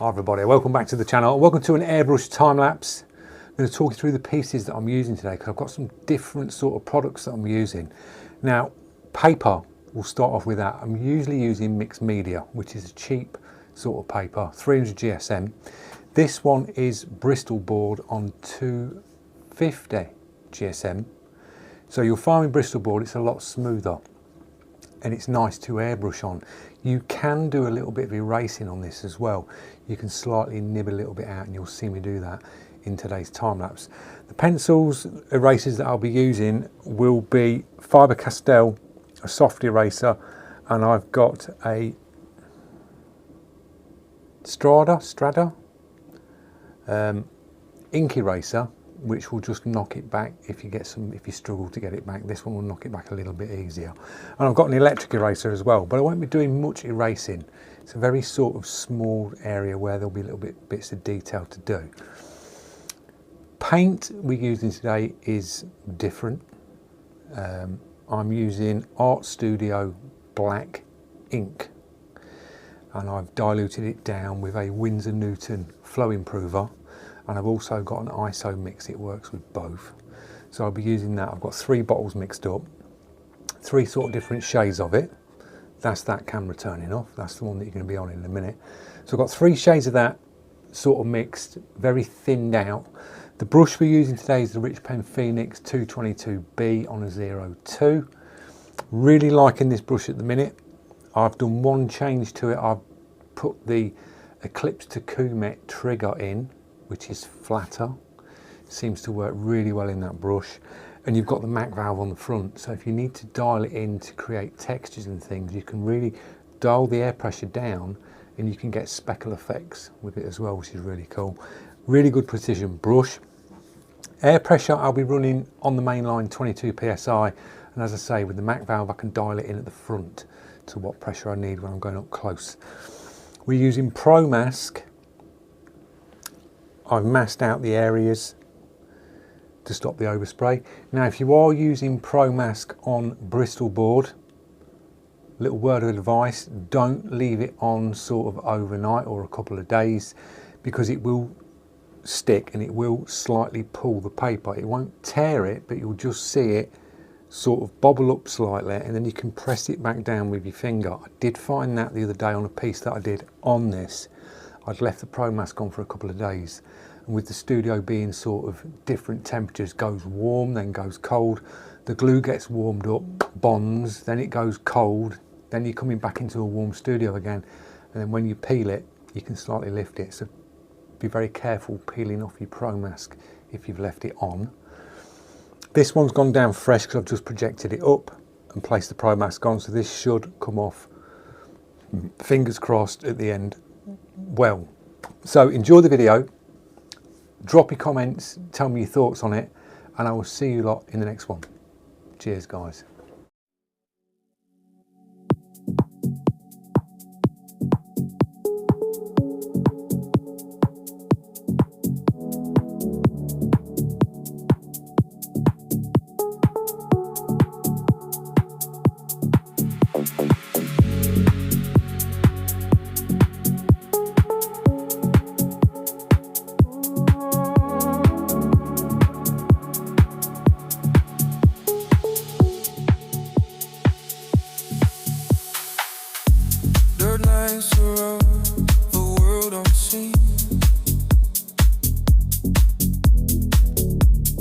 Hi everybody, welcome back to the channel. Welcome to an airbrush time lapse. I'm going to talk you through the pieces that I'm using today because I've got some different sort of products that I'm using. Now, paper, we'll start off with that. I'm usually using mixed media, which is a cheap sort of paper, 300 GSM. This one is Bristol board on 250 GSM. So you'll find with Bristol board, it's a lot smoother and it's nice to airbrush on. You can do a little bit of erasing on this as well. You can slightly nib a little bit out and you'll see me do that in today's time lapse. The pencils, erasers that I'll be using will be Faber-Castell, a soft eraser, and I've got a Strada ink eraser, which will just knock it back if you struggle to get it back. This one will knock it back a little bit easier. And I've got an electric eraser as well, but I won't be doing much erasing. It's a very sort of small area where there'll be little bits of detail to do. Paint we're using today is different. I'm using Art Studio black ink, and I've diluted it down with a Winsor Newton flow improver. And I've also got an ISO mix, it works with both. So I'll be using that. I've got 3 bottles mixed up, 3 sort of different shades of it. That's that camera turning off. That's the one that you're going to be on in a minute. So I've got 3 shades of that sort of mixed, very thinned out. The brush we're using today is the Rich Pen Phoenix 222B on a 02. Really liking this brush at the minute. I've done one change to it. I've put the Eclipse to Kumet trigger in, which is flatter. Seems to work really well in that brush. And you've got the Mac valve on the front, so if you need to dial it in to create textures and things, you can really dial the air pressure down and you can get speckle effects with it as well, which is really cool. Really good precision brush. Air pressure I'll be running on the main line 22 psi, and as I say, with the Mac valve I can dial it in at the front to what pressure I need when I'm going up close. We're using Pro Mask. I've masked out the areas to stop the overspray. Now, if you are using Pro Mask on Bristol board, little word of advice, don't leave it on sort of overnight or a couple of days, because it will stick and it will slightly pull the paper. It won't tear it, but you'll just see it sort of bobble up slightly, and then you can press it back down with your finger. I did find that the other day on a piece that I did on this. I'd left the Pro Mask on for a couple of days, and with the studio being sort of different temperatures, goes warm, then goes cold, the glue gets warmed up, bonds, then it goes cold, then you're coming back into a warm studio again, and then when you peel it, you can slightly lift it. So be very careful peeling off your Pro Mask if you've left it on. This one's gone down fresh because I've just projected it up and placed the Pro Mask on, so this should come off, fingers crossed, at the end well. So enjoy the video, drop your comments, tell me your thoughts on it, and I will see you lot in the next one. Cheers guys. The world unseen,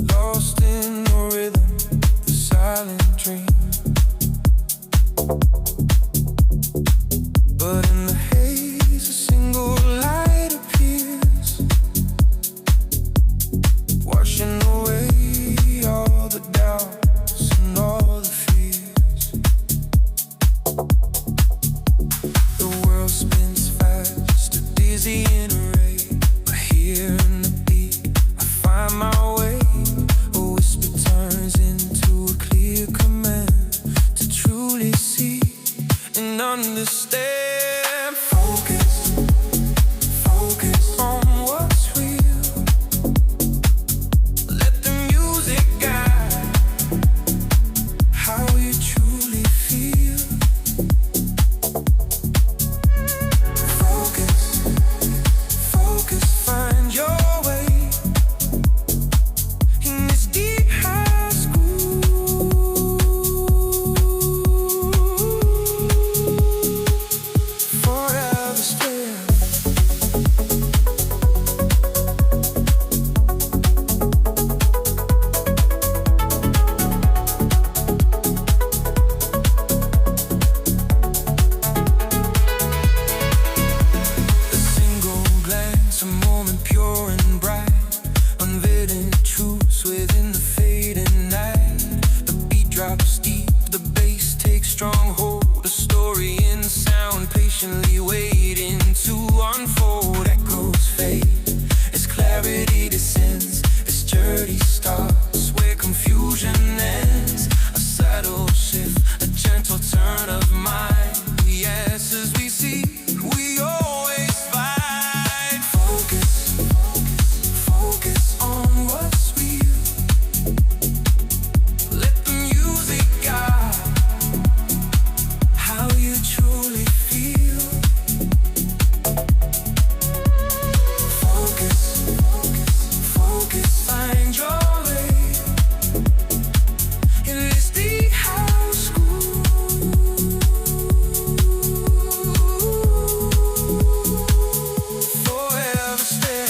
lost in the rhythm, the silent dream. But in the haze, a single light appears, washing away all the doubts and all the fears. The world spins fast, dizzy in a ray, but here in the peak, I find my way. A whisper turns into a clear command to truly see and understand. Focus, focus on what's real. Let the music guide how you truly feel. Focus, answers we seek, we always find. Focus, focus on what's real. Let the music guide how you truly feel. Focus, focus, find your way in this deep house groove. Forever stay.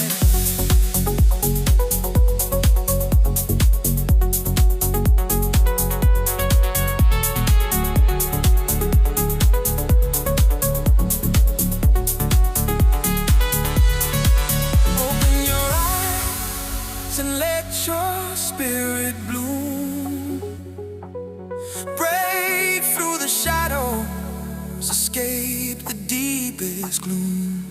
Open your eyes and let your spirit bloom. Break through the shadows, escape the deepest gloom.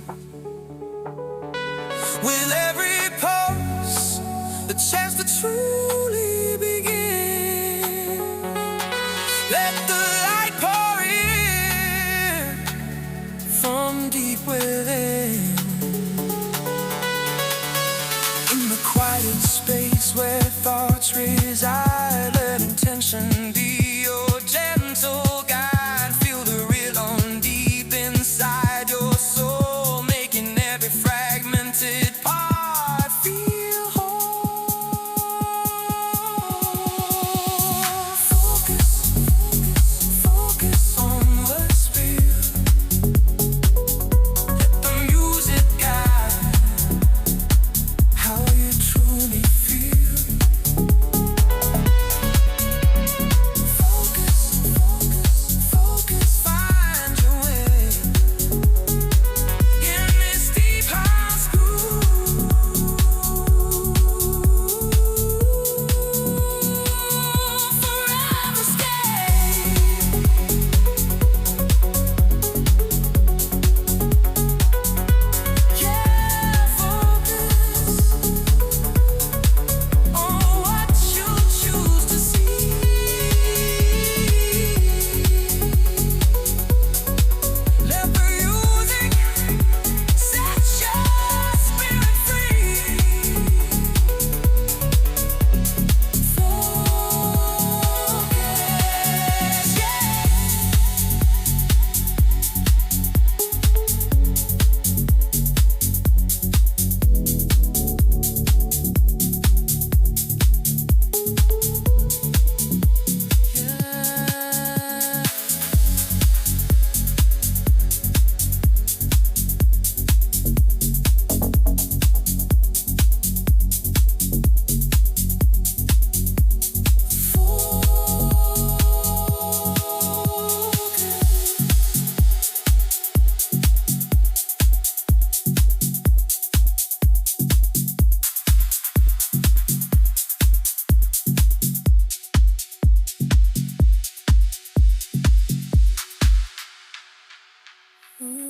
With every pulse, the chance to truly begin. Let the light pour in from deep within. In the quiet space where thoughts reside, let intention be your gentle guide. Feel the rhythm deep inside your soul, making every fragmented part feel whole. Focus, focus on what's real. Let the music guide how you truly feel. Focus, focus, find your way in this deep house groove. Forever stay. Yeah, focus on what you choose to see. Let the music set your spirit free. Focus, yeah. Ooh.